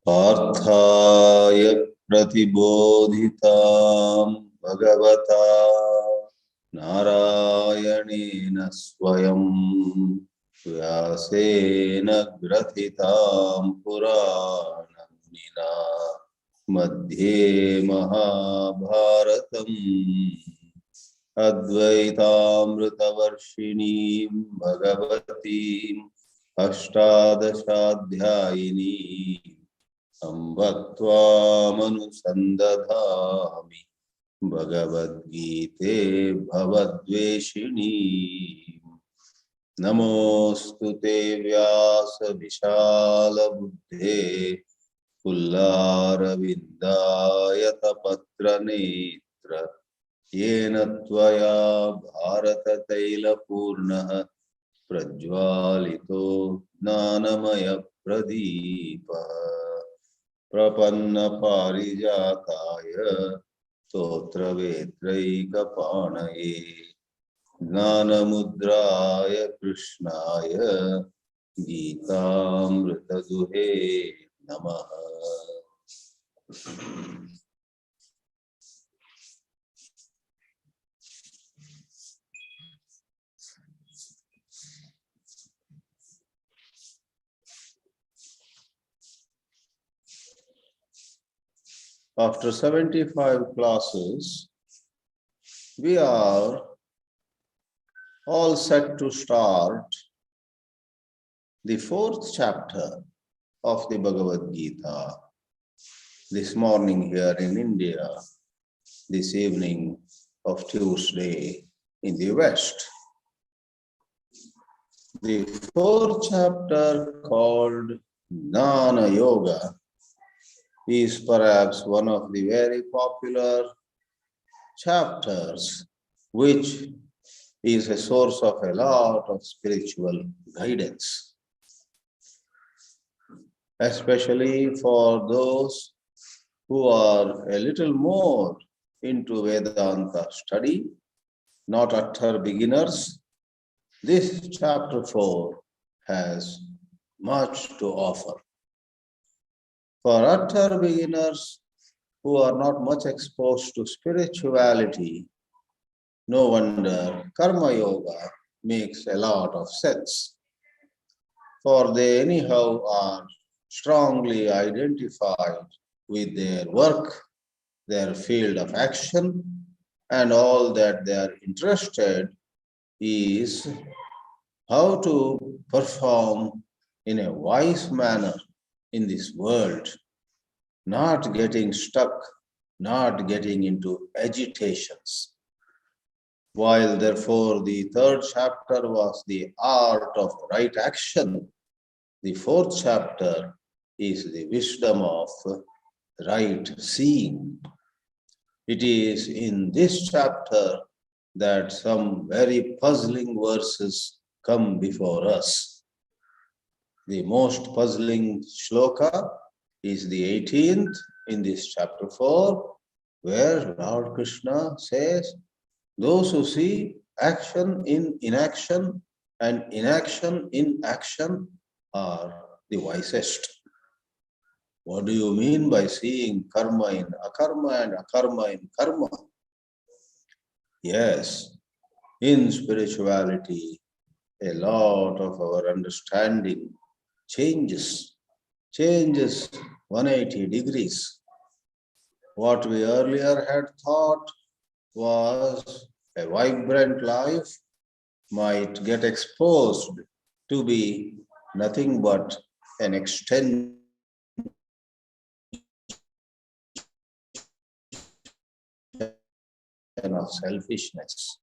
पार्थाय प्रतिबोधितां भगवता नारायणेन स्वयं व्यासेन ग्रथितां पुराणमुनिना मध्ये महाभारतम् अद्वैतामृतवर्षिणीं भगवतीम् अष्टादशाध्यायिनीं अम्ब त्वामनुसन्दधामि भगवद्गीते भवद्वेषिणीं। नमोऽस्तु ते व्यास विशालबुद्धे पुल्लारविन्दायतपत्रनेत्र येन त्वया भारततैलपूर्णः प्रज्वालितो ज्ञानमय प्रदीपः प्रपन्नपारिजाताय स्तोत्रवेत्रैकपाणये ज्ञानमुद्राय कृष्णाय गीतामृतदुहे नमः। After 75 classes, we are all set to start the 4th chapter of the Bhagavad Geetā. This morning here in India, this evening of Tuesday in the West. The 4th chapter, called Jnana Yoga, is perhaps one of the very popular chapters, which is a source of a lot of spiritual guidance, especially for those who are a little more into Vedanta study, not utter beginners. This chapter 4 has much to offer. For utter beginners who are not much exposed to spirituality, no wonder Karma Yoga makes a lot of sense. For they anyhow are strongly identified with their work, their field of action, and all that they are interested is how to perform in a wise manner in this world, not getting stuck, not getting into agitations. While therefore the 3rd chapter was the art of right action, the 4th chapter is the wisdom of right seeing. It is in this chapter that some very puzzling verses come before us. The most puzzling shloka is the 18th in this chapter 4, where Lord Krishna says, those who see action in inaction and inaction in action are the wisest. What do you mean by seeing karma in akarma and akarma in karma? Yes, in spirituality, a lot of our understanding changes 180 degrees. What we earlier had thought was a vibrant life might get exposed to be nothing but an extension of selfishness.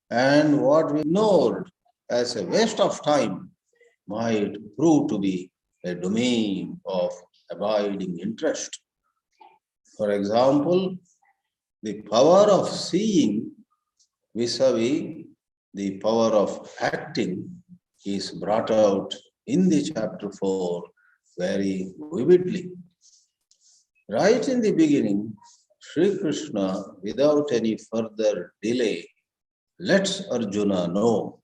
And what we ignored as a waste of time might prove to be a domain of abiding interest. For example, the power of seeing vis-a-vis the power of acting is brought out in the chapter 4 very vividly. Right in the beginning, Sri Krishna, without any further delay, lets Arjuna know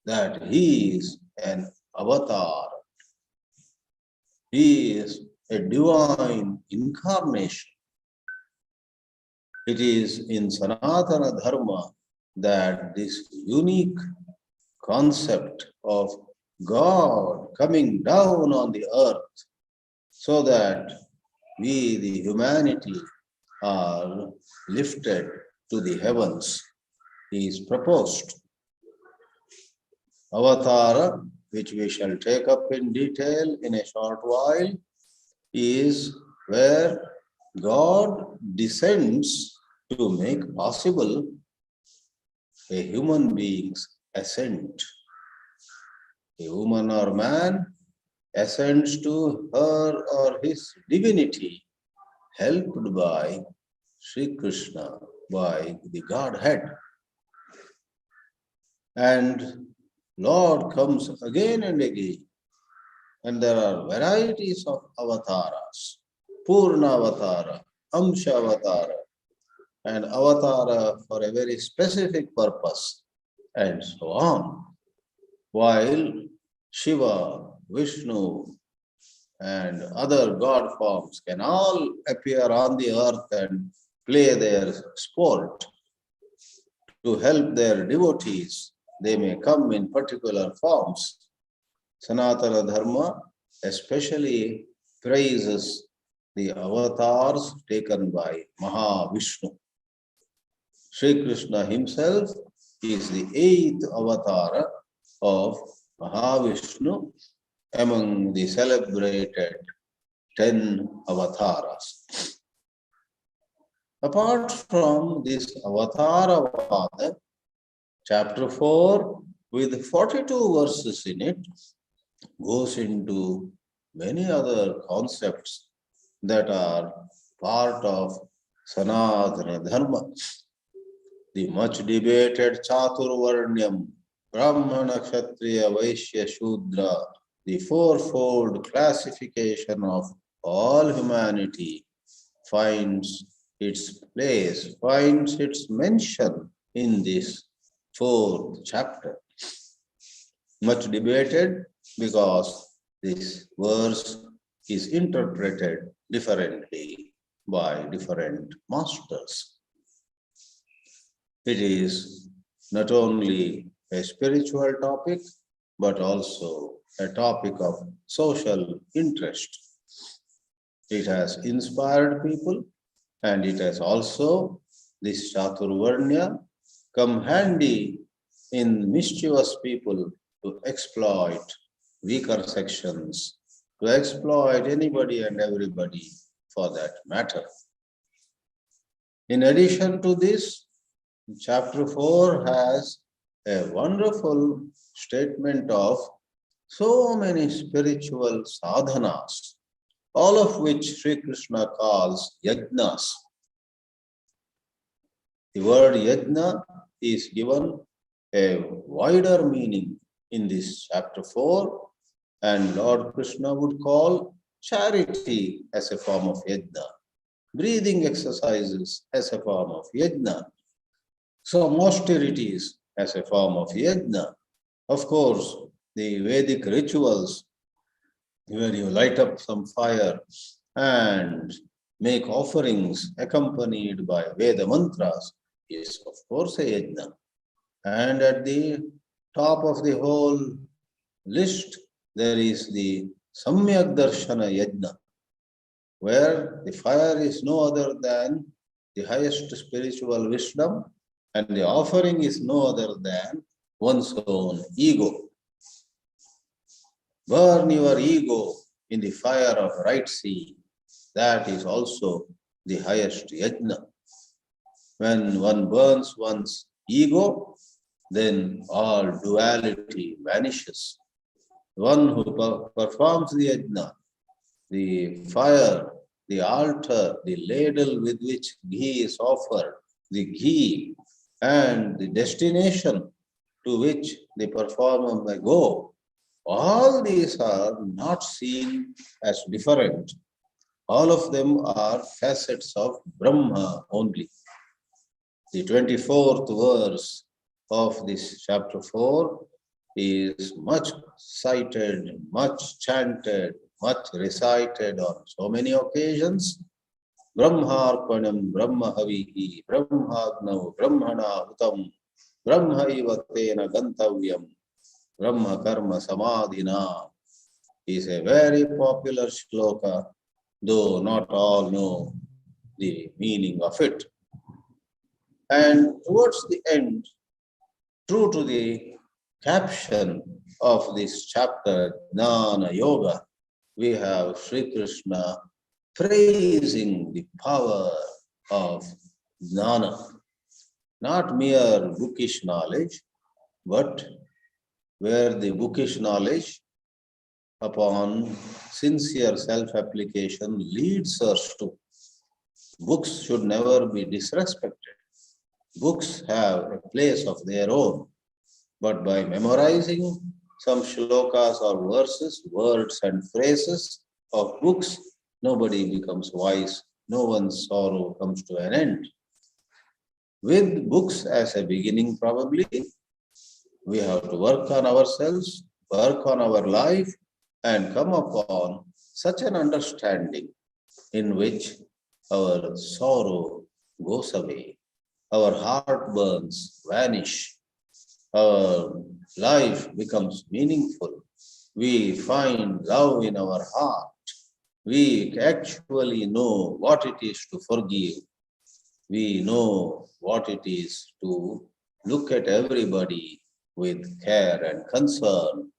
that he is an avatar. He is a divine incarnation. It is in Sanatana Dharma that this unique concept of God coming down on the earth so that we, the humanity, are lifted to the heavens is proposed. Avatara, which we shall take up in detail in a short while, is where God descends to make possible a human being's ascent. A woman or man ascends to her or his divinity, helped by Sri Krishna, by the Godhead. And Lord comes again and again. And there are varieties of avatars. Purna avatara, Amsha avatara, and avatara for a very specific purpose, and so on. While Shiva, Vishnu, and other god forms can all appear on the earth and play their sport to help their devotees, they may come in particular forms. Sanatana Dharma especially praises the avatars taken by Mahavishnu. Sri Krishna himself is the 8th avatar of Mahavishnu among the celebrated 10 avatars. Apart from this Avatara, Chapter 4, with 42 verses in it, goes into many other concepts that are part of Sanatana Dharma. The much debated Chaturvarnyam, Brahmana, Kshatriya, Vaishya, Shudra, the fourfold classification of all humanity finds its place, finds its mention in this 4th chapter. Much debated because this verse is interpreted differently by different masters. It is not only a spiritual topic, but also a topic of social interest. It has inspired people, and it has also, this Chaturvarnya, come handy in mischievous people to exploit weaker sections, to exploit anybody and everybody for that matter. In addition to this, Chapter 4 has a wonderful statement of so many spiritual sadhanas, all of which Sri Krishna calls yajnas. The word yajna is given a wider meaning in this Chapter 4, and Lord Krishna would call charity as a form of yajna, breathing exercises as a form of yajna, some austerities as a form of yajna. Of course, the Vedic rituals where you light up some fire and make offerings accompanied by Veda mantras is of course a yajna. And at the top of the whole list, there is the Samyak Darshana Yajna, where the fire is no other than the highest spiritual wisdom, and the offering is no other than one's own ego. Burn your ego in the fire of right seeing. That is also the highest yajna. When one burns one's ego, then all duality vanishes. One who performs the yajna, the fire, the altar, the ladle with which ghee is offered, the ghee, and the destination to which the performer may go, all these are not seen as different. All of them are facets of Brahma only. The 24th verse of this Chapter 4 is much cited, much chanted, much recited on so many occasions. Brahmarpanam Brahmahavihi Brahmagnau Brahmana Hutam Brahmaivatena Gantavyam Brahma Karma Samadhina is a very popular shloka, though not all know the meaning of it. And towards the end, true to the caption of this chapter, Jnana Yoga, we have Sri Krishna praising the power of Jnana. Not mere bookish knowledge, but where the bookish knowledge upon sincere self-application leads us to. Books should never be disrespected. Books have a place of their own, but by memorizing some shlokas or verses, words and phrases of books, nobody becomes wise, no one's sorrow comes to an end. With books as a beginning, probably, we have to work on ourselves, work on our life, and come upon such an understanding in which our sorrow goes away, our heartburns vanish, our life becomes meaningful. We find love in our heart. We actually know what it is to forgive. We know what it is to look at everybody with care and concern.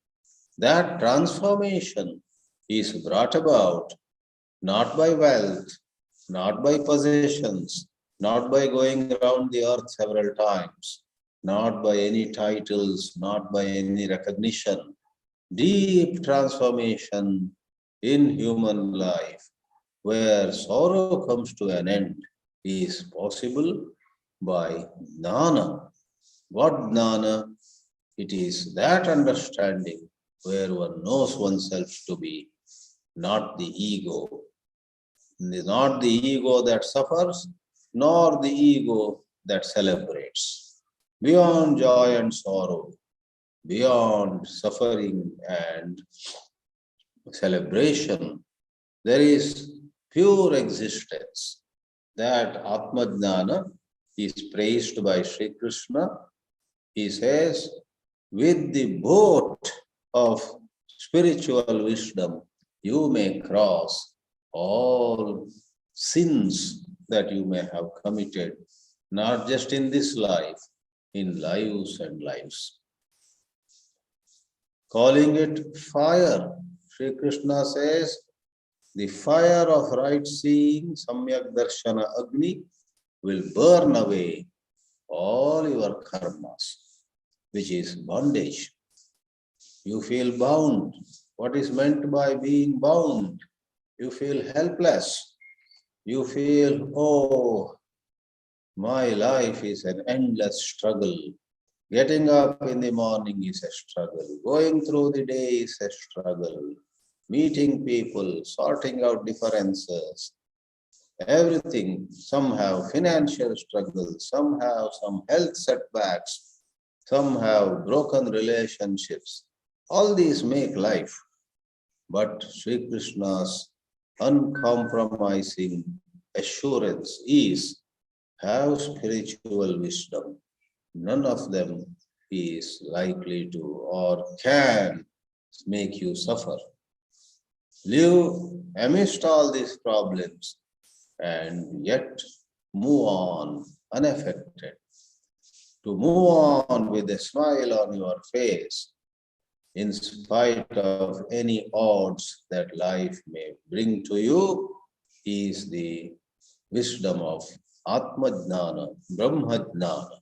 That transformation is brought about not by wealth, not by possessions, not by going around the earth several times, not by any titles, not by any recognition. Deep transformation in human life, where sorrow comes to an end, is possible by jnana. What jnana? It is that understanding where one knows oneself to be not the ego. Not the ego that suffers, nor the ego that celebrates. Beyond joy and sorrow, beyond suffering and celebration, there is pure existence. That Atma-jnana is praised by Sri Krishna. He says, with the boat of spiritual wisdom, you may cross all sins that you may have committed, not just in this life, in lives and lives. Calling it fire, Sri Krishna says, the fire of right seeing, Samyak Darshana Agni, will burn away all your karmas, which is bondage. You feel bound. What is meant by being bound? You feel helpless. You feel, oh, my life is an endless struggle. Getting up in the morning is a struggle. Going through the day is a struggle. Meeting people, sorting out differences, everything. Some have financial struggles, some have some health setbacks, some have broken relationships. All these make life. But Sri Krishna's uncompromising assurance is, have spiritual wisdom. None of them is likely to or can make you suffer. Live amidst all these problems and yet move on unaffected. To move on with a smile on your face in spite of any odds that life may bring to you is the wisdom of Atma-jnana, Brahma-jnana.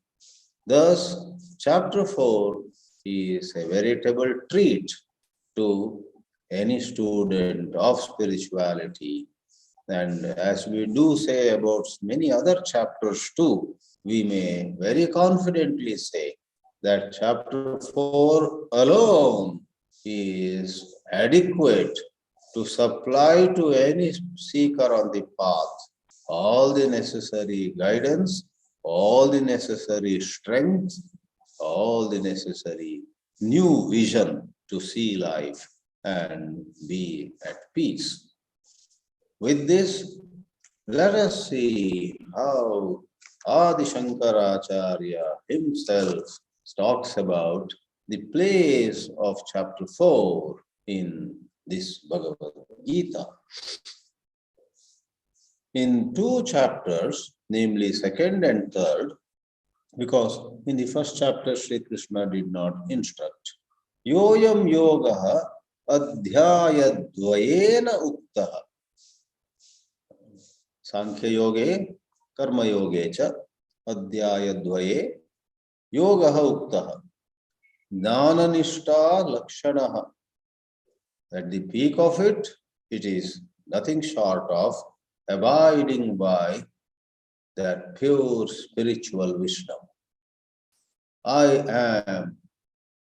Thus, chapter 4 is a veritable treat to any student of spirituality. And as we do say about many other chapters too, we may very confidently say that chapter 4 alone is adequate to supply to any seeker on the path all the necessary guidance, all the necessary strength, all the necessary new vision to see life and be at peace. With this, let us see how Adi Shankaracharya himself talks about the place of chapter 4 in this Bhagavad Gita. In 2 chapters, namely 2nd and 3rd, because in the first chapter Sri Krishna did not instruct. Yoyam yogaha adhyaya dvayena uktaha. Sankhya yoge, karma yoge cha adhyaya dvaye yogaha uktaha. Jnana nishta lakshanaha. At the peak of it, it is nothing short of abiding by that pure spiritual wisdom. I am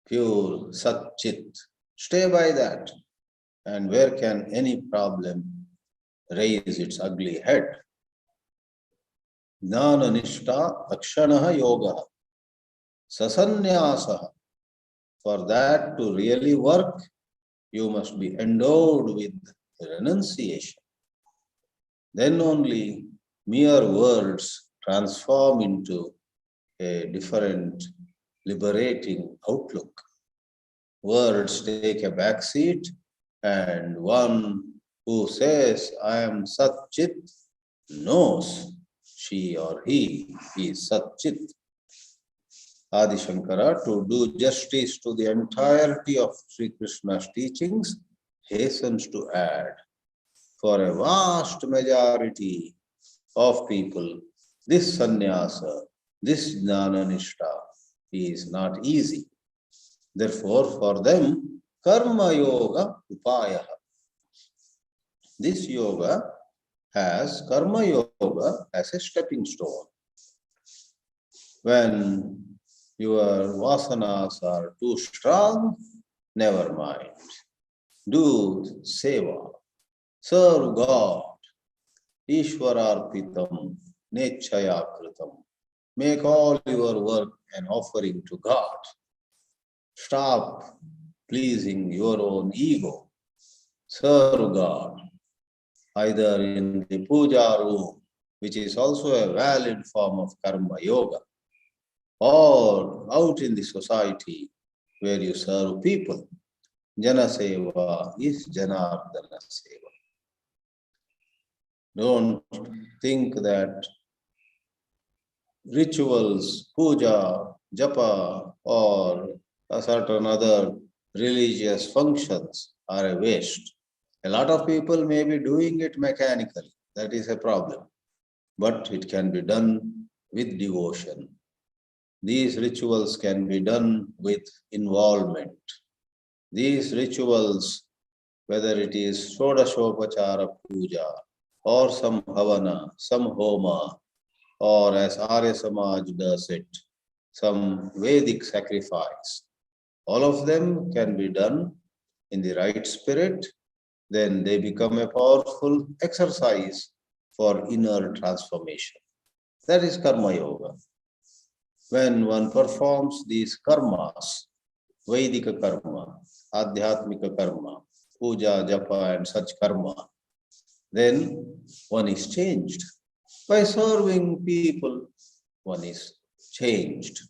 pure Sat-Chit. Stay by that. And where can any problem raise its ugly head? Jnana nishta akshanaha yoga. Sasanyasaha. For that to really work, you must be endowed with renunciation. Then only mere words transform into a different, liberating outlook. Words take a back seat, and one who says, I am Sat-Chit, knows she or he is Sat-Chit. Adi Shankara, to do justice to the entirety of Sri Krishna's teachings, hastens to add, for a vast majority of people, this sannyasa, this jnana nishta is not easy. Therefore, for them, karma yoga upayaha. This yoga has karma yoga as a stepping stone. When your vasanas are too strong, never mind. Do seva, serve God, Ishwararpitam, Nechayakritam. Make all your work an offering to God. Stop pleasing your own ego. Serve God, either in the puja room, which is also a valid form of karma yoga, or out in the society where you serve people. Jana seva is Janardana seva. Don't think that rituals, puja, japa, or a certain other religious functions are a waste. A lot of people may be doing it mechanically. That is a problem. But it can be done with devotion. These rituals can be done with involvement. These rituals, whether it is Shodashopachara puja, or some havana, some homa, or as Arya Samaj does it, some Vedic sacrifice. All of them can be done in the right spirit, then they become a powerful exercise for inner transformation. That is karma yoga. When one performs these karmas, Vedika karma, Adhyatmika karma, puja, japa and such karma, then one is changed. By serving people, one is changed.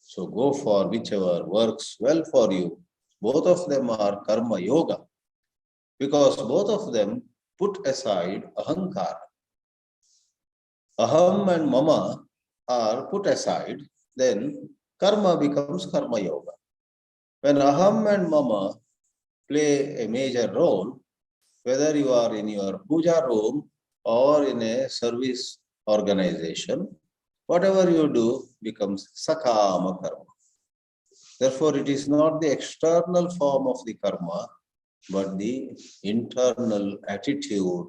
So go for whichever works well for you. Both of them are karma yoga, because both of them put aside ahankara. Aham and mama are put aside, then karma becomes karma yoga. When aham and mama play a major role, whether you are in your puja room or in a service organization, whatever you do becomes sakama karma. Therefore, it is not the external form of the karma, but the internal attitude,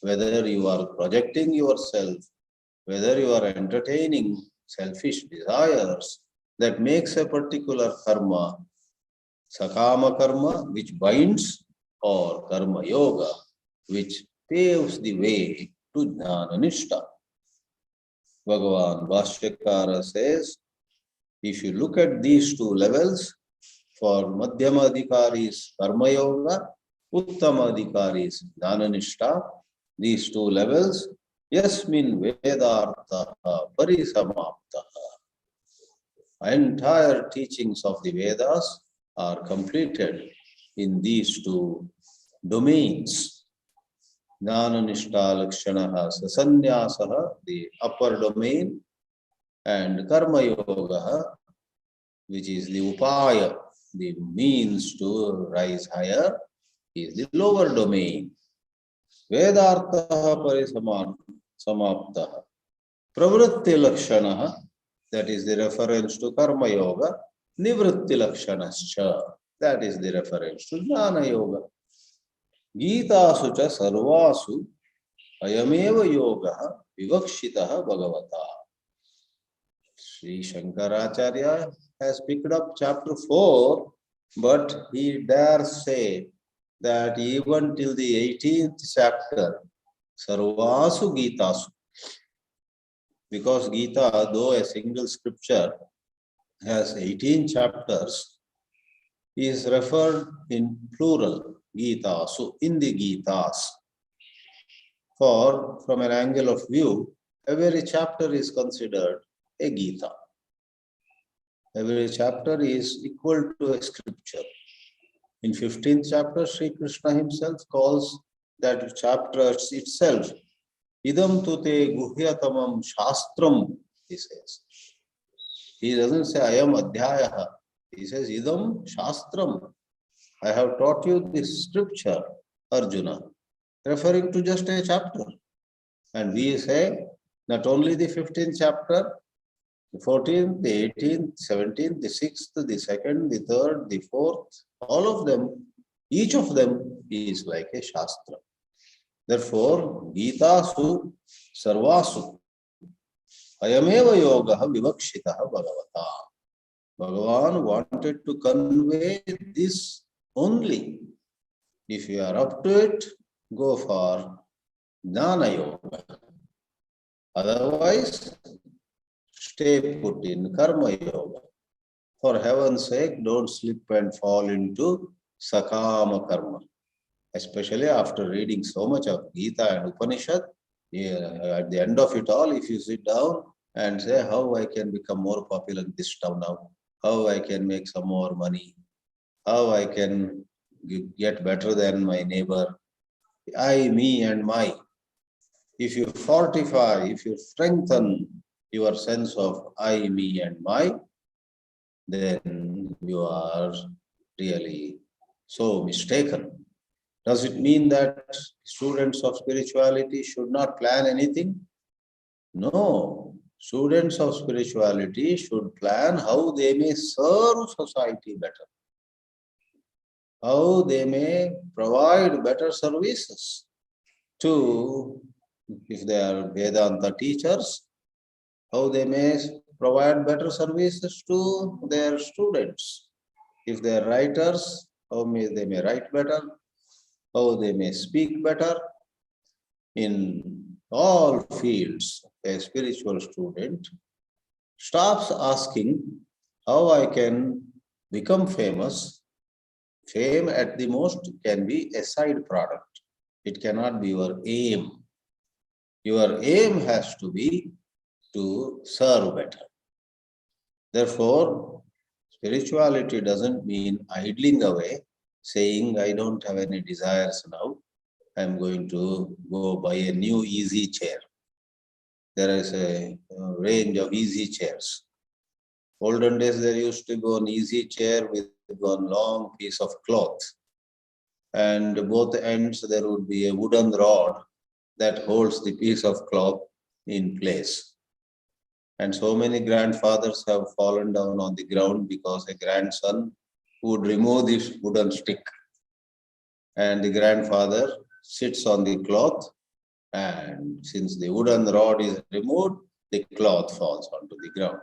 whether you are projecting yourself, whether you are entertaining selfish desires, that makes a particular karma sakama karma, which binds, or karma yoga, which paves the way to jnana nishta. Bhagavan Bhashyakara says, if you look at these two levels, For Madhyama Adhikari is Karma Yoga, Uttama Adhikari is Jnana Nishtha. These two levels, Yasmin Vedartha Parisamapta. Entire teachings of the Vedas are completed in these two domains. Jnana Nishtha Lakshanaha Sasanyasaha, the upper domain, and Karma Yoga, which is the upaya, the means to rise higher, is the lower domain. Vedartha parisamaptaha. Pravritti lakshanaha, that is the reference to Karma Yoga. Nivritti lakshanascha, that is the reference to Jnana Yoga. Geetasu cha sarvasu ayameva yoga vivakshitaha bhagavata. Sri Shankaracharya has picked up chapter 4, but he dares say that even till the 18th chapter, Sarvasu Geetasu, because Gita, though a single scripture, has 18 chapters, is referred in plural, Geetasu, in the Gitas. For from an angle of view, every chapter is considered a Gita. Every chapter is equal to a scripture. In 15th chapter, Sri Krishna himself calls that chapter itself, Idam tute guhyatamam shastram, he says. He doesn't say, I am adhyayaha. He says, Idam shastram. I have taught you this scripture, Arjuna, referring to just a chapter. And we say, not only the 15th chapter, the 14th, the 18th, 17th, the 6th, the 2nd, the 3rd, the 4th, all of them, each of them is like a Shastra. Therefore, Geetasu Sarvasu Ayameva Yogaha Vivakshitaha Bhagavata. Bhagavan wanted to convey this only. If you are up to it, go for Jnana Yoga. Otherwise, stay put in Karma Yoga. For heaven's sake, don't slip and fall into Sakama Karma. Especially after reading so much of Gita and Upanishad, at the end of it all, if you sit down and say, how I can become more popular in this town now, how I can make some more money, how I can get better than my neighbor, I, me and my. If you fortify, if you strengthen your sense of I, me and my, then you are really so mistaken. Does it mean that students of spirituality should not plan anything? No. Students of spirituality should plan how they may serve society better, how they may provide better services to, if they are Vedanta teachers, how they may provide better services to their students. If they are writers, how they may write better, how they may speak better. In all fields, a spiritual student stops asking how I can become famous. Fame at the most can be a side product. It cannot be your aim. Your aim has to be to serve better. Therefore, spirituality doesn't mean idling away, saying, I don't have any desires now. I'm going to go buy a new easy chair. There is a range of easy chairs. Olden days, there used to go an easy chair with one long piece of cloth. And both ends, there would be a wooden rod that holds the piece of cloth in place. And so many grandfathers have fallen down on the ground because a grandson would remove this wooden stick. And the grandfather sits on the cloth, and since the wooden rod is removed, the cloth falls onto the ground.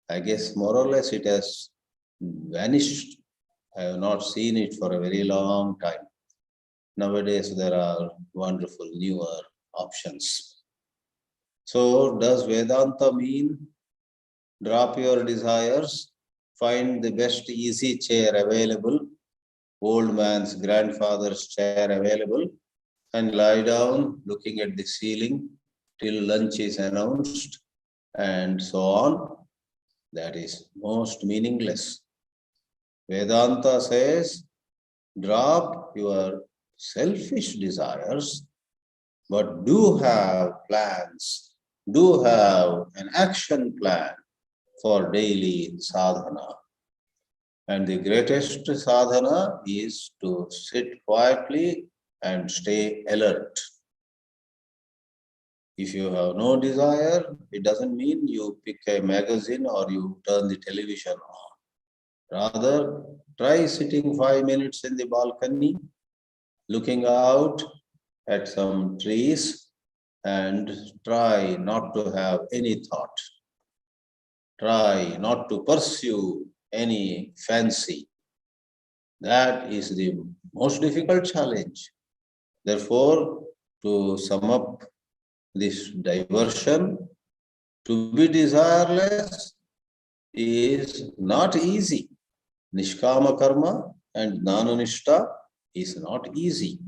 I guess more or less it has vanished. I have not seen it for a very long time. Nowadays there are wonderful newer options. So does Vedanta mean drop your desires find the best easy chair available, old man's grandfather's chair available, and lie down looking at the ceiling till lunch is announced, and so on. That is most meaningless. Vedanta says, drop your selfish desires, but do have plans, do have an action plan for daily sadhana. And the greatest sadhana is to sit quietly and stay alert. If you have no desire, it doesn't mean you pick a magazine or you turn the television on. Rather, try sitting 5 minutes in the balcony, looking out at some trees, and try not to have any thought. Try not to pursue any fancy. That is the most difficult challenge. Therefore, to sum up this diversion, to be desireless is not easy. Nishkama karma and jnananishta is not easy.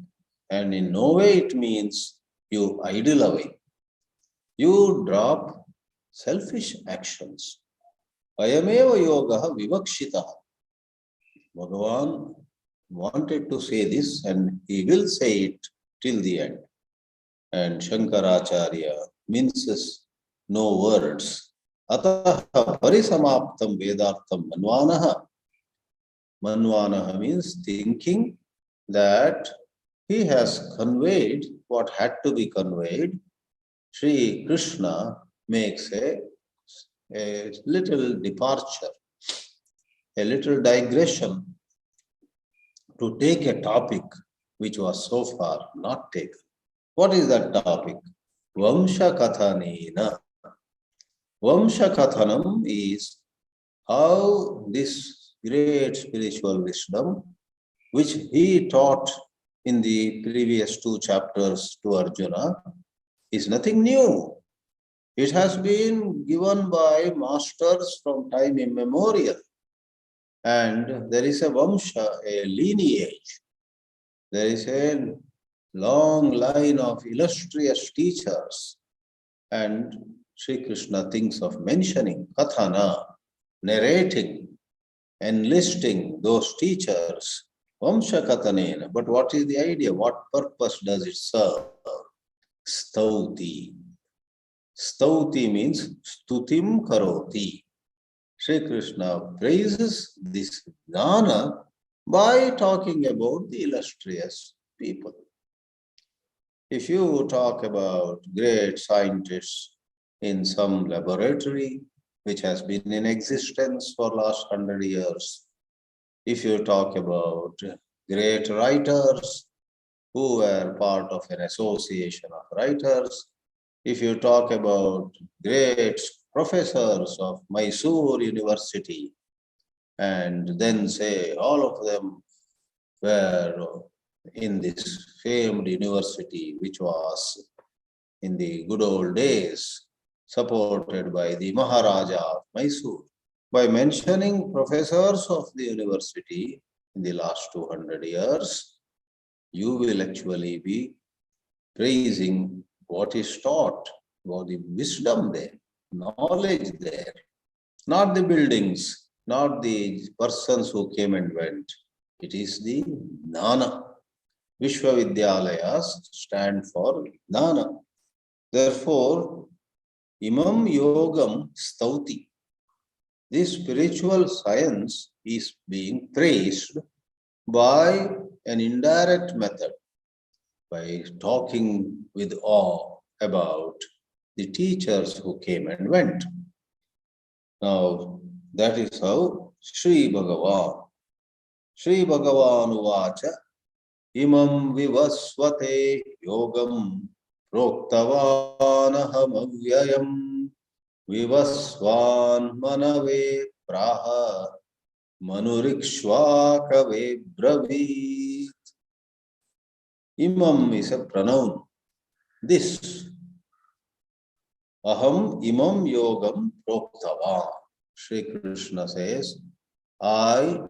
And in no way it means you idle away. You drop selfish actions. Ayameva yogaha vivakshitaha. Bhagavan wanted to say this and he will say it till the end. And Shankaracharya minces no words. Ataha parisamaptam vedartam manvanaha. Manvanaha means thinking that he has conveyed what had to be conveyed. Sri Krishna makes a little departure, a little digression to take a topic which was so far not taken. What is that topic? Vamsha Kathanena. Vamsha Kathanam is how this great spiritual wisdom, which he taught in the previous 2 chapters to Arjuna, is nothing new. It has been given by masters from time immemorial. And there is a Vamsha, a lineage. There is a long line of illustrious teachers. And Sri Krishna thinks of mentioning Kathana, narrating, enlisting those teachers. Vamsha Kathanena. But what is the idea? What purpose does it serve? Stauti. Stauti means stutim karoti. Sri Krishna praises this jnana by talking about the illustrious people. If you talk about great scientists in some laboratory which has been in existence for last 100 years, if you talk about great writers who were part of an association of writers, if you talk about great professors of Mysore University, and then say all of them were in this famed university, which was in the good old days supported by the Maharaja of Mysore. By mentioning professors of the university in the last 200 years, you will actually be praising what is taught, about the wisdom there, knowledge there, not the buildings, not the persons who came and went. It is the jnana. Vishwavidyalayas stand for jnana. Therefore, imam yogam stauti. This spiritual science is being praised by an indirect method, by talking with awe about the teachers who came and went. Now, that is how Sri Bhagavan uvacha imam vivasvate yogam proktavanaham avyayam vivasvan manave praha manurikshvakave bravit. Imam is a pronoun. This. Aham imam yogam proktavan. Sri Krishna says, I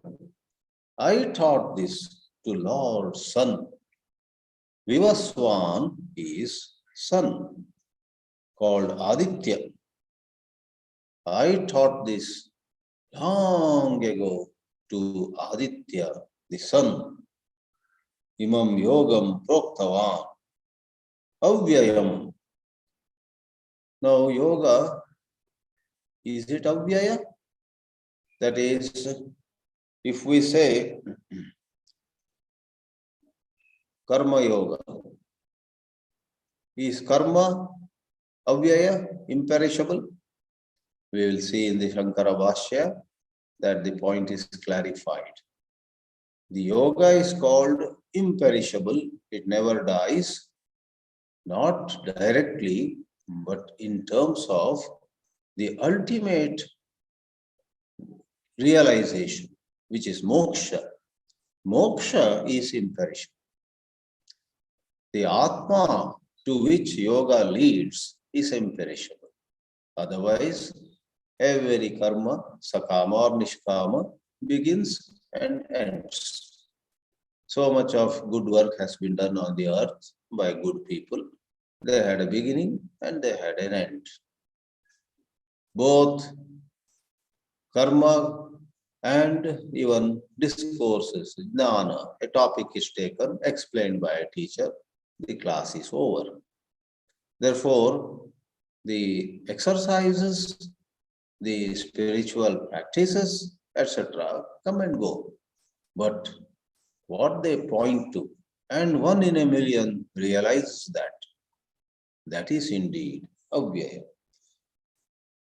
taught this to Lord Sun. V-1 is sun, called Aditya. I taught this long ago to Aditya, the sun. Imam yogam proktavan avyayam. Now yoga, is it avyaya? That is, if we say karma yoga, is karma avyaya, imperishable? We will see in the Shankara Bhāshya that the point is clarified. The yoga is called imperishable, it never dies, not directly, but in terms of the ultimate realization, which is moksha. Moksha is imperishable. The Atma to which yoga leads is imperishable. Otherwise, every karma, sakama or nishkama, begins and ends. So much of good work has been done on the earth by good people. They had a beginning and they had an end. Both karma and even discourses, jnana, a topic is taken, explained by a teacher, the class is over. Therefore, the exercises, the spiritual practices, etc., come and go. But what they point to, and one in a million realizes that is indeed avyayam.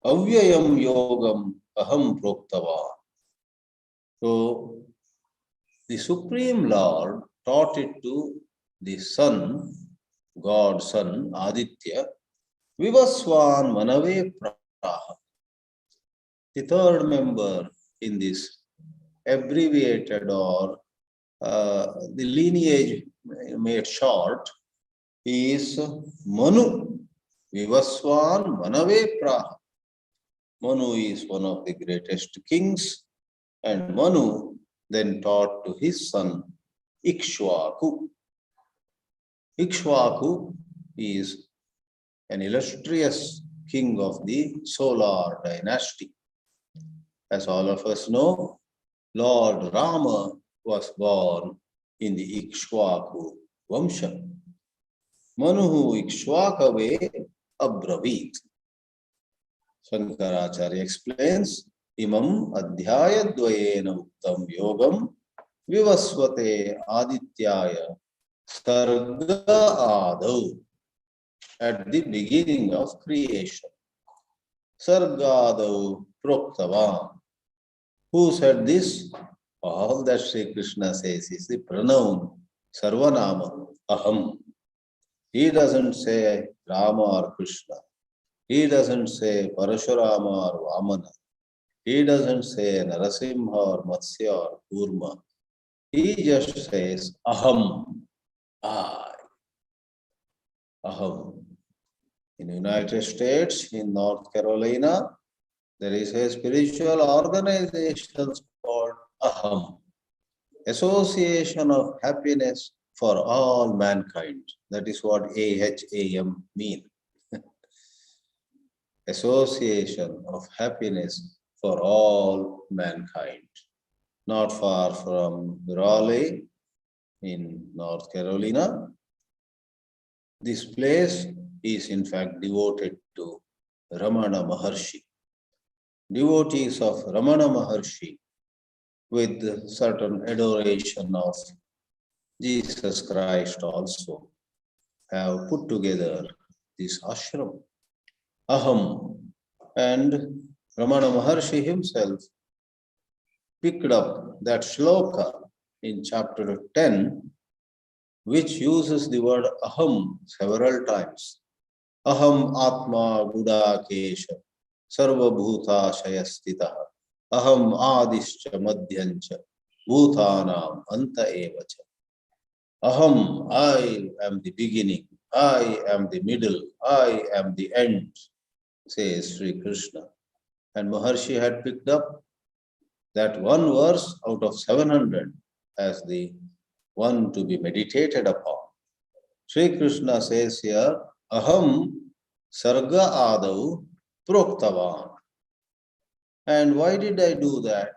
Avyayam yogam aham proktava. So, the Supreme Lord taught it to the sun, God Sun, Aditya, V-1 manave praha. The third member in this abbreviated or the lineage made short is Manu. V-1 manave praha. Manu is one of the greatest kings, and Manu then taught to his son Ikshvaku. Ikshvaku is an illustrious king of the solar dynasty. As all of us know, Lord Rama was born in the Ikshvaku Vamsha. Manuhu Ikshvakave Abravit. Shankaracharya explains, Imam adhyaya dvayena uktam yogam vivasvate adityaya sarga adau. At the beginning of creation. Sargadau proktavan. Who said this? All that Sri Krishna says is the pronoun Sarvanama, Aham. He doesn't say Rama or Krishna. He doesn't say Parashurama or Vamana. He doesn't say Narasimha or Matsya or Kurma. He just says Aham, I. Aham. In the United States, in North Carolina, there is a spiritual organization called Aham, Association of Happiness for All Mankind. That is what AHAM means. Association of Happiness for All Mankind. Not far from Raleigh in North Carolina. This place is in fact devoted to Ramana Maharshi. Devotees of Ramana Maharshi with certain adoration of Jesus Christ also have put together this ashram, Aham. And Ramana Maharshi himself picked up that shloka in chapter 10, which uses the word Aham several times. Aham Atma Gudakesha Sarva Bhuta Shayastita Aham Adischa Madhyancha Bhutanam Anta Evacha. Aham, I am the beginning, I am the middle, I am the end, says Sri Krishna. And Maharshi had picked up that one verse out of 700 as the one to be meditated upon. Sri Krishna says here, Aham Sarga Adau Proktavan. And why did I do that?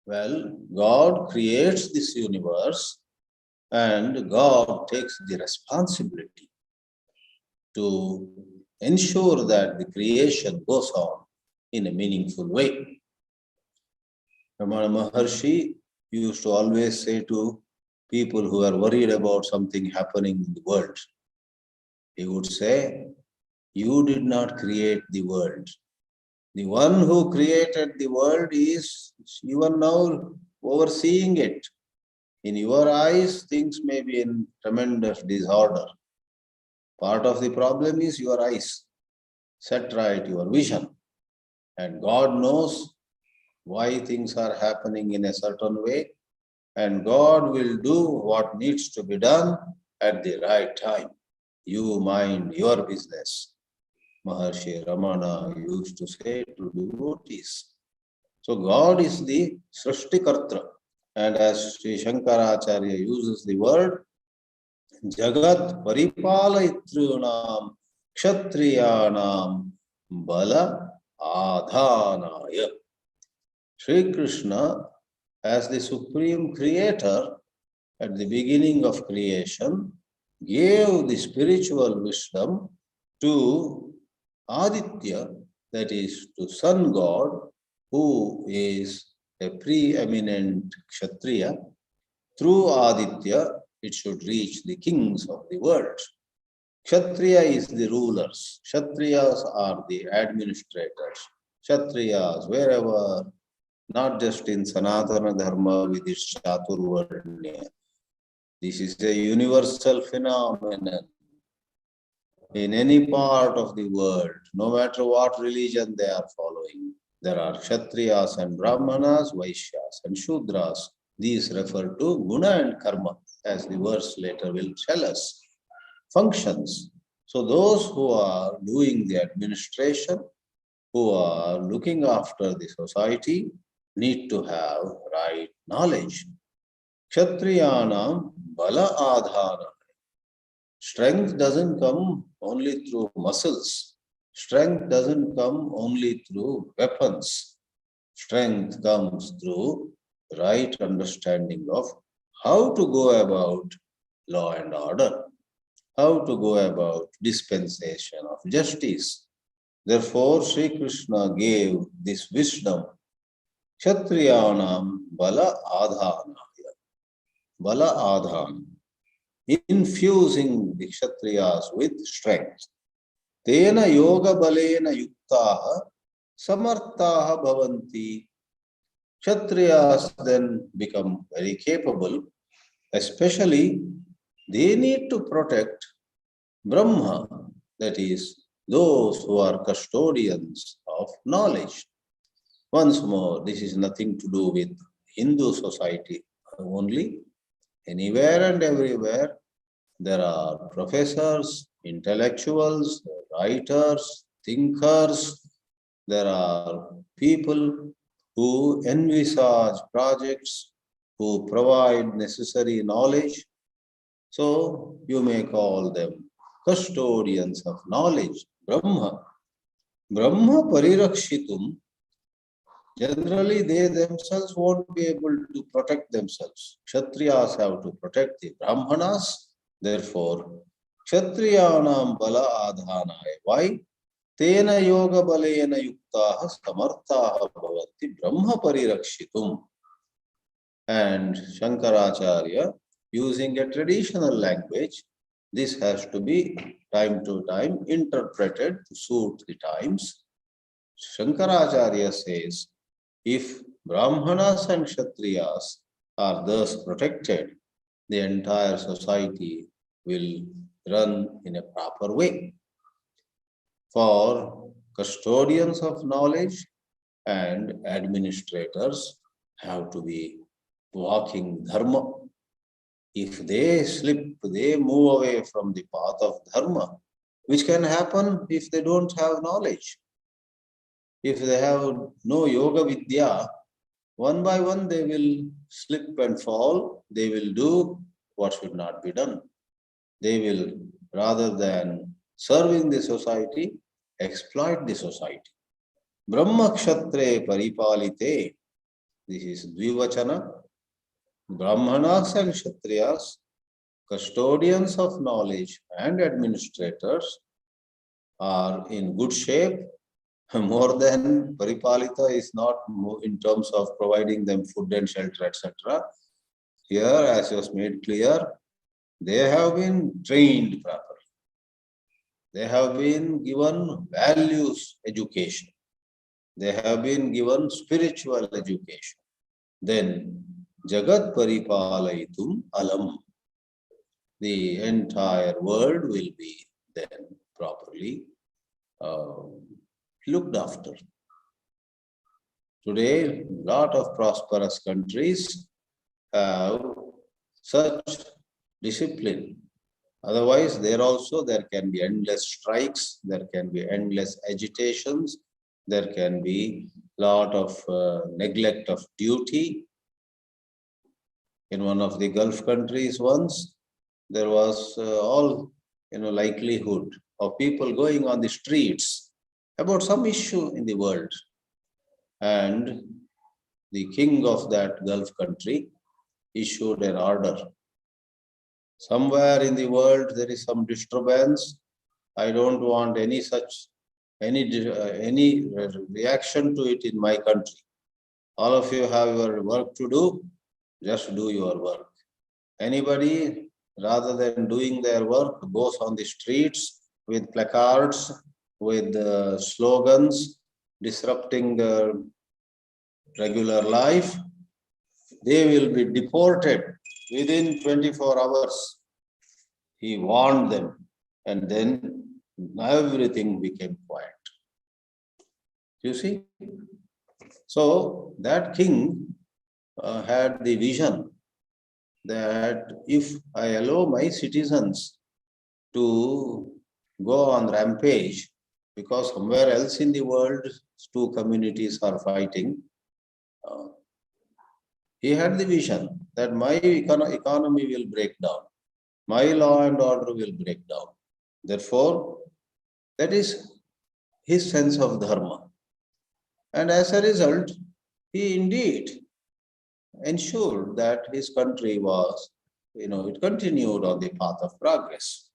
Well, God creates this universe and God takes the responsibility to ensure that the creation goes on in a meaningful way. Ramana Maharshi used to always say to people who are worried about something happening in the world, he would say, you did not create the world. The one who created the world is, you are now overseeing it. In your eyes, things may be in tremendous disorder. Part of the problem is your eyes. Set right your vision. And God knows why things are happening in a certain way. And God will do what needs to be done at the right time. You mind your business. Maharshi Ramana used to say to devotees. So God is the Srishtikartra. And as Sri Shankaracharya uses the word, Jagat Paripalayitrunam Kshatriyanam Bala Adhanaya. Sri Krishna, as the supreme creator, at the beginning of creation, gave the spiritual wisdom to Aditya, that is to sun god, who is a preeminent Kshatriya. Through Aditya, it should reach the kings of the world. Kshatriya is the rulers. Kshatriyas are the administrators. Kshatriyas, wherever, not just in Sanatana Dharma with its Chaturvarnya. This is a universal phenomenon. In any part of the world, no matter what religion they are following, there are Kshatriyas and Brahmanas, Vaishyas and Shudras. These refer to Guna and Karma, as the verse later will tell us. Functions. So those who are doing the administration, who are looking after the society, need to have right knowledge. Kshatriyanam bala adhana. Strength doesn't come only through muscles. Strength doesn't come only through weapons. Strength comes through right understanding of how to go about law and order, how to go about dispensation of justice. Therefore, Sri Krishna gave this wisdom, Kshatriyanam bala adhanaya, bala adhan, infusing the Kshatriyas with strength. Tena yoga balena yuktaha samartaha bhavanti. Kshatriyas then become very capable, especially they need to protect Brahma, that is, those who are custodians of knowledge. Once more, this is nothing to do with Hindu society only. Anywhere and everywhere, there are professors, intellectuals, writers, thinkers. There are people who envisage projects, who provide necessary knowledge. So you may call them custodians of knowledge, Brahma. Brahma parirakshitum. Generally, they themselves won't be able to protect themselves. Kshatriyas have to protect the Brahmanas. Therefore, Kshatriyanam bala adhanaya. Why? Tena yoga balena yuktaha samarthaha bhavati Brahma parirakshitum. And Shankaracharya, using a traditional language, this has to be time to time interpreted to suit the times. Shankaracharya says, if Brahmanas and Kshatriyas are thus protected, the entire society will run in a proper way. For custodians of knowledge and administrators have to be walking dharma. If they slip, they move away from the path of dharma, which can happen if they don't have knowledge. If they have no yoga vidya, one by one they will slip and fall. They will do what should not be done. They will, rather than serving the society, exploit the society. Brahma Kshatriya Paripalite. This is Dvivachana. Brahmanas and Kshatriyas, custodians of knowledge and administrators, are in good shape. More than Paripalita is not in terms of providing them food and shelter, etc. Here, as was made clear, they have been trained properly. They have been given values education. They have been given spiritual education. Then, Jagat Paripalaytum Alam. The entire world will be then properly looked after. Today, a lot of prosperous countries have such discipline. Otherwise, there can be endless strikes, there can be endless agitations, there can be a lot of neglect of duty. In one of the Gulf countries once, there was likelihood of people going on the streets about some issue in the world. And the king of that Gulf country issued an order. Somewhere in the world there is some disturbance. I don't want any reaction to it in my country. All of you have your work to do. Just do your work. Anybody, rather than doing their work, goes on the streets with placards, with slogans, disrupting the regular life, they will be deported within 24 hours. He warned them, and then everything became quiet. You see? So that king had the vision that if I allow my citizens to go on rampage, because somewhere else in the world two communities are fighting, he had the vision that my economy will break down, my law and order will break down. Therefore, that is his sense of dharma. And as a result, he indeed ensured that his country was, it continued on the path of progress.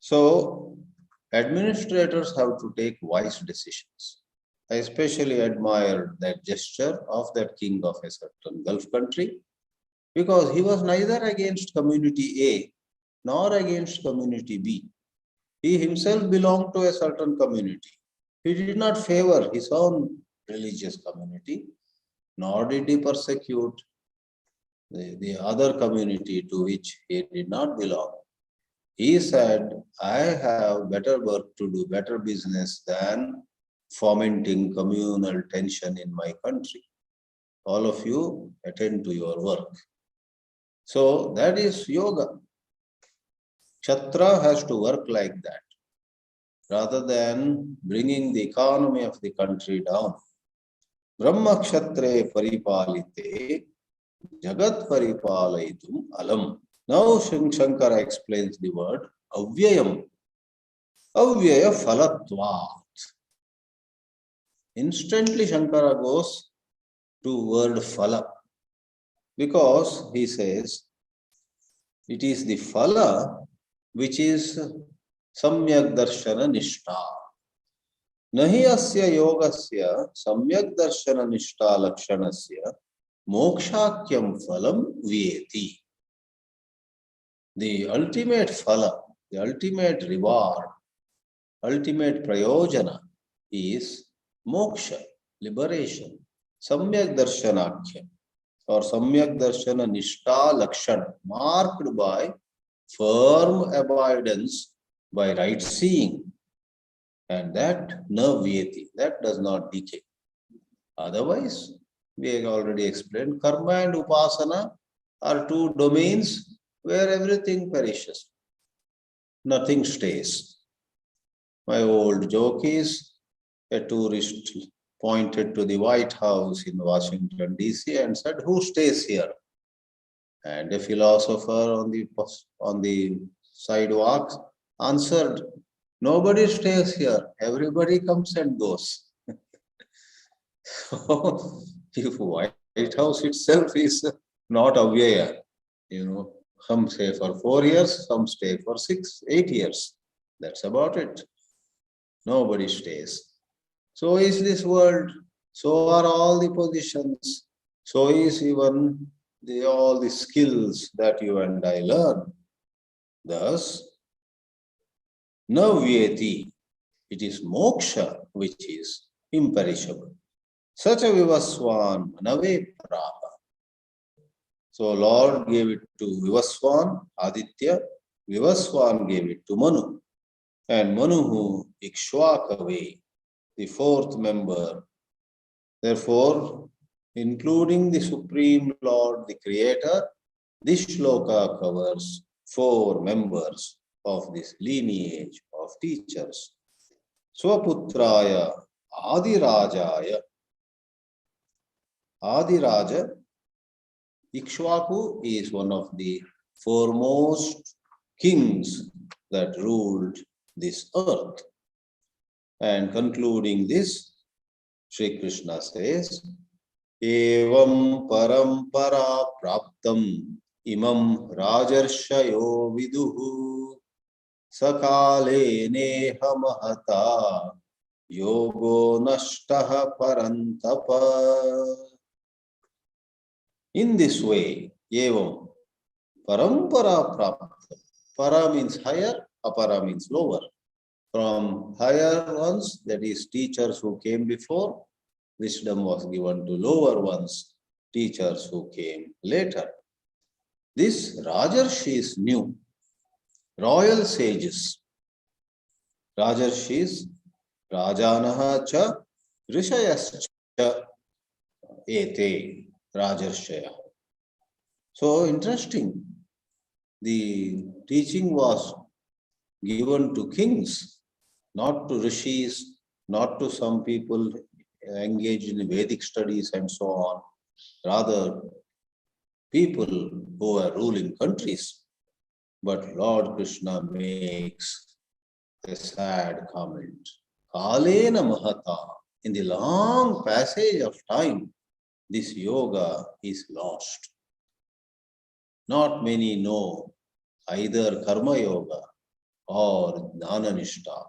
So, administrators have to take wise decisions. I especially admired that gesture of that king of a certain Gulf country, because he was neither against community A nor against community B. He himself belonged to a certain community. He did not favor his own religious community, nor did he persecute the other community to which he did not belong. He said, I have better work to do, better business than fomenting communal tension in my country. All of you attend to your work. So that is yoga. Kshatriya has to work like that, rather than bringing the economy of the country down. Brahma Kshatriya Paripalite Jagat Paripalaytum Alam. Now Shankara explains the word Avyayam. Yayfalat. Instantly Shankara goes to word phala, because he says it is the phala which is samyak darshana nishta. Nahi asya yogasya samyak darshana nishta lakshanasya mokshakyam phalam viyeti. The ultimate phala, the ultimate reward, ultimate prayojana is moksha, liberation. Samyak darshanakya or samyak darshana nishta lakshan, marked by firm abidance, by right seeing, and that na vyeti, that does not decay. Otherwise, we have already explained, karma and upasana are two domains where everything perishes. Nothing stays. My old joke is, a tourist pointed to the White House in Washington, D.C. and said, "Who stays here?" And a philosopher on the sidewalk answered, "Nobody stays here. Everybody comes and goes." So, if White House itself is not aware, some stay for 4 years, some stay for 6, 8 years. That's about it. Nobody stays. So is this world. So are all the positions. So is even all the skills that you and I learn. Thus, navyeti, it is moksha which is imperishable. Such a Vivaswan Nave Prapa. So Lord gave it to Vivaswan, Aditya. Vivaswan gave it to Manu. And Manuhu Ikshwakave, the fourth member. Therefore, including the Supreme Lord, the Creator, this shloka covers 4 members of this lineage of teachers. Swaputraya Adirajaya. Adiraja, Ikshwaku is one of the foremost kings that ruled this earth. And concluding this, Sri Krishna says, Evam parampara praptam imam rajarshayo viduhu sakale neha mahata yogo nashtaha parantapa. In this way, evam parampara praptam. Para means higher, apara means lower. From higher ones, that is teachers who came before, wisdom was given to lower ones, teachers who came later. This Rajarshis knew, royal sages. Rajarshis, Rajanaha cha Rishayas cha ete Rajarshaya. So interesting. The teaching was given to kings, not to rishis, not to some people engaged in Vedic studies and so on. Rather, people who are ruling countries. But Lord Krishna makes a sad comment. Kalena Mahata. In the long passage of time, this yoga is lost. Not many know either Karma Yoga or Jnana Nishta.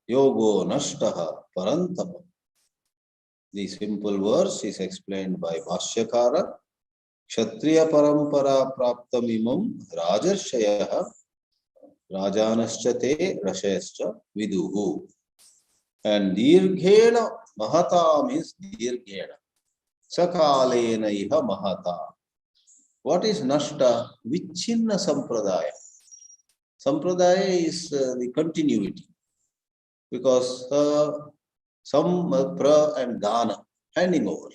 Yogo Nashtaha Parantapa. The simple verse is explained by Bhashyakara. Kshatriya Parampara Praptam Imam Rajarshayaha Rajanaschate Rashayascha Viduhu. And Dirghena Mahata means Dirghena. Sakalena Iha Mahata. What is Nashta? Vichinna Sampradaya. Sampradaya is the continuity. Because Sam, pra and dana, handing over.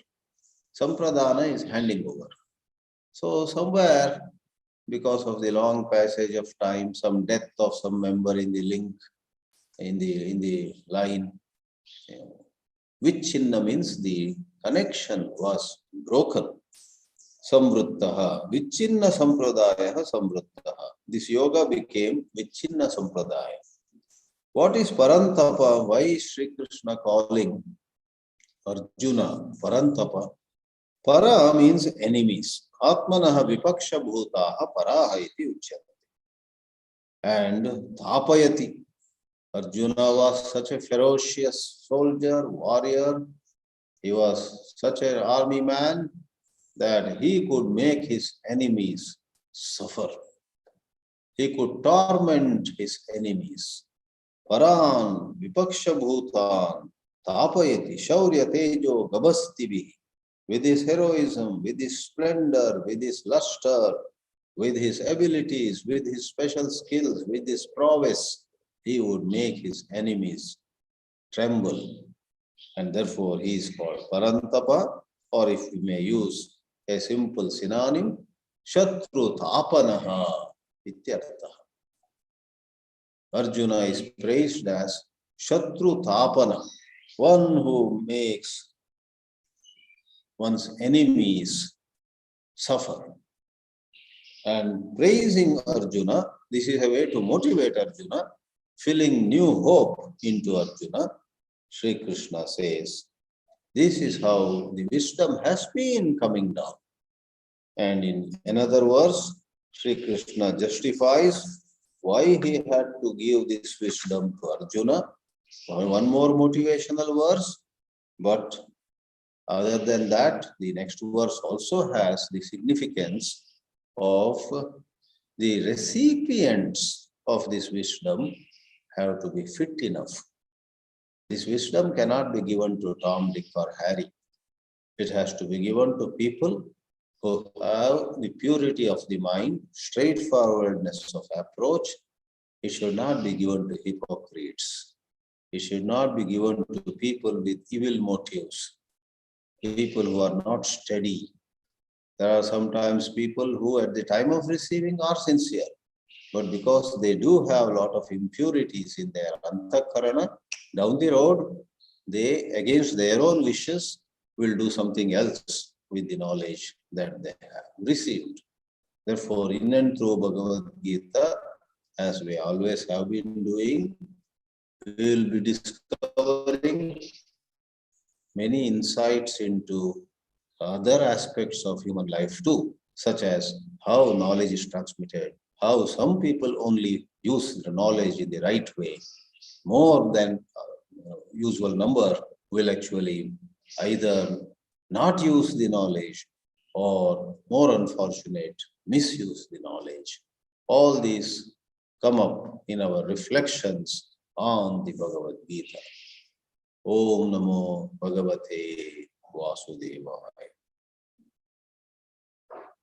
Sampradana is handing over. So somewhere, because of the long passage of time, some death of some member in the link, in the line, Vichinna means the connection was broken. Samvruttaha, Vichinna Sampradaya Samvruttaha. This yoga became Vichinna Sampradaya. What is Parantapa? Why is Sri Krishna calling Arjuna Parantapa? Para means enemies. Atmanaha vipaksha bhutaha paraha iti uchyate. And Tapayati. Arjuna was such a ferocious soldier, warrior. He was such an army man that he could make his enemies suffer. He could torment his enemies. Paran, Vipaksha Bhutan, Tapayati, Shaurya Tejo, Gabastibi. With his heroism, with his splendor, with his luster, with his abilities, with his special skills, with his prowess, he would make his enemies tremble. And therefore he is called Parantapa, or if we may use a simple synonym, Shatru Tapanaha Ityartha. Arjuna is praised as Shatru Tapana. one who makes one's enemies suffer. And praising Arjuna, this is a way to motivate Arjuna, filling new hope into Arjuna. Sri Krishna says, this is how the wisdom has been coming down. And in another verse, Sri Krishna justifies why he had to give this wisdom to Arjuna. One more motivational verse, but other than that, the next verse also has the significance of the recipients of this wisdom have to be fit enough. This wisdom cannot be given to Tom, Dick, or Harry. It has to be given to people who have the purity of the mind, straightforwardness of approach. It should not be given to hypocrites. It should not be given to people with evil motives, people who are not steady. There are sometimes people who at the time of receiving are sincere, but because they do have a lot of impurities in their antakarana, down the road, they, against their own wishes, will do something else with the knowledge that they have received. Therefore, in and through Bhagavad Geetā, as we always have been doing, we will be discovering many insights into other aspects of human life too, such as how knowledge is transmitted, how some people only use the knowledge in the right way. More than usual number will actually either not use the knowledge or, more unfortunate, misuse the knowledge. All these come up in our reflections on the Bhagavad Geetā. Om Namo Bhagavate Vasudevaya.